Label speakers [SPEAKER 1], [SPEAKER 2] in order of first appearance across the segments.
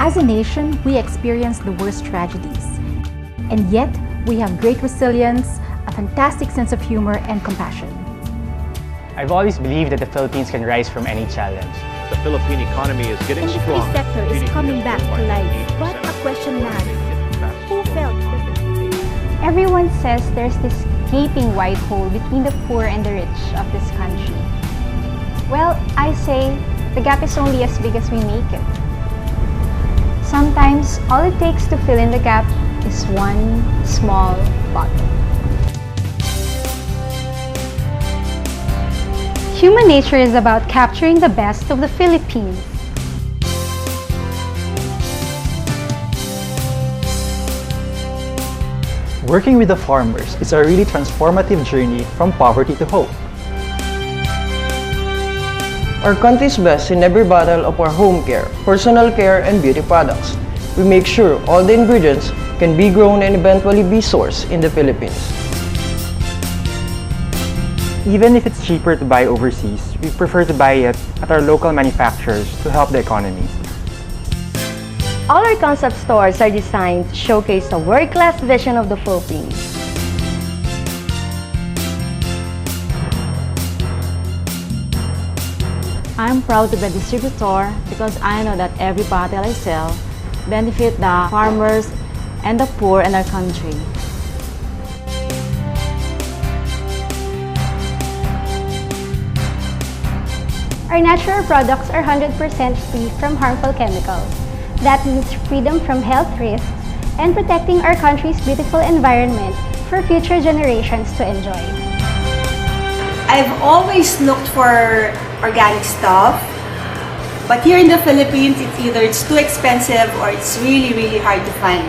[SPEAKER 1] As a nation, we experience the worst tragedies. And yet, we have great resilience, a fantastic sense of humor, and compassion.
[SPEAKER 2] I've always believed that the Philippines can rise from any challenge.
[SPEAKER 3] The Philippine economy is getting stronger.
[SPEAKER 4] The sector is coming back to life. But a question now, who felt that?
[SPEAKER 5] Everyone says there's this gaping white hole between the poor and the rich of this country. Well, I say the gap is only as big as we make it. Sometimes, all it takes to fill in the gap is one small bottle. Human nature is about capturing the best of the Philippines.
[SPEAKER 6] Working with the farmers is a really transformative journey from poverty to hope.
[SPEAKER 7] Our country's best in every battle of our home care, personal care, and beauty products. We make sure all the ingredients can be grown and eventually be sourced in the Philippines.
[SPEAKER 2] Even if it's cheaper to buy overseas, we prefer to buy it at our local manufacturers to help the economy.
[SPEAKER 8] All our concept stores are designed to showcase a world-class vision of the Philippines.
[SPEAKER 9] I'm proud to be a distributor because I know that every bottle I sell benefit the farmers and the poor in our country.
[SPEAKER 5] Our natural products are 100% free from harmful chemicals. That means freedom from health risks and protecting our country's beautiful environment for future generations to enjoy.
[SPEAKER 10] I've always looked for organic stuff, but here in the Philippines, it's too expensive or it's really hard to find.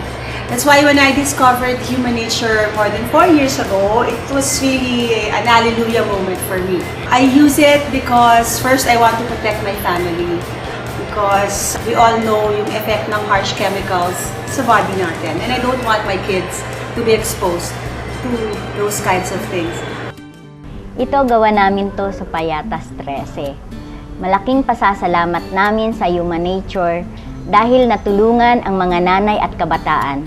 [SPEAKER 10] That's why when I discovered Human Nature more than 4 years ago, it was really an hallelujah moment for me. I use it because first I want to protect my family, because we all know yung effect ng harsh chemicals sa body natin, and I don't want my kids to be exposed to those kinds of things.
[SPEAKER 11] Ito gawa namin to sa Payatas 13. Malaking pasasalamat namin sa Human Nature dahil natulungan ang mga nanay at kabataan.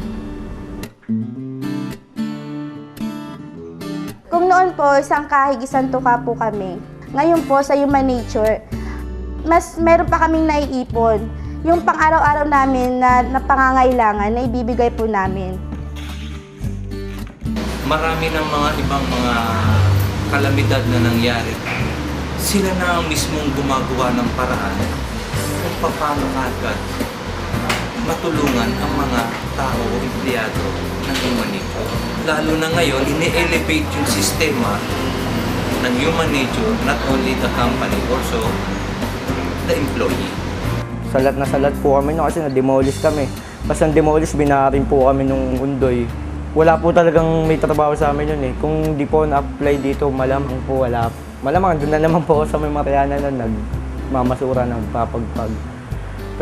[SPEAKER 4] Kung noon po, isang kahig, isang tuka po kami. Ngayon po, sa Human Nature, mas meron pa kaming naiipon. Yung pang-araw-araw namin na pangangailangan, na ibibigay po namin.
[SPEAKER 12] Marami ng mga ibang mga kalamidad na nangyari. Sila na ang mismong gumagawa ng paraan kung paano agad matulungan ang mga tao o empleyado ng Human Nature. Lalo na ngayon, ini-elevate yung sistema ng Human Nature, not only the company, also the employee.
[SPEAKER 7] Salat na salat po kami no, kasi na-demolish kami. Basta na-demolish, binarin po kami nung undoy. Wala po talagang may trabaho sa amin yun eh. Kung di po na-apply dito, malamang po wala. Malamang doon na naman po sa may Mariana na nagmamasura, nagpapagpag.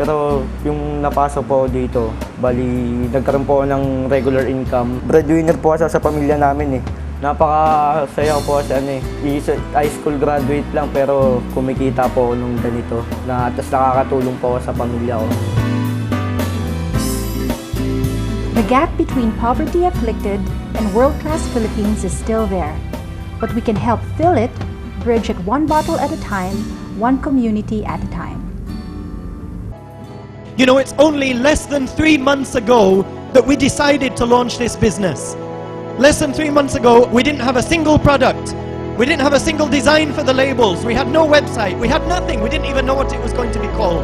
[SPEAKER 7] Pero yung napasok po dito, bali nagkaroon po ng regular income. Breadwinner po sa pamilya namin eh. Napakasaya po kasi high school graduate lang pero kumikita po nung ganito. Tapos nakakatulong po sa pamilya ko.
[SPEAKER 1] The gap between poverty-afflicted and world-class Philippines is still there, but we can help fill it, bridge it one bottle at a time, one community at a time.
[SPEAKER 13] You know, it's only less than 3 months ago that we decided to launch this business. Less than 3 months ago, we didn't have a single product. We didn't have a single design for the labels. We had no website. We had nothing. We didn't even know what it was going to be called.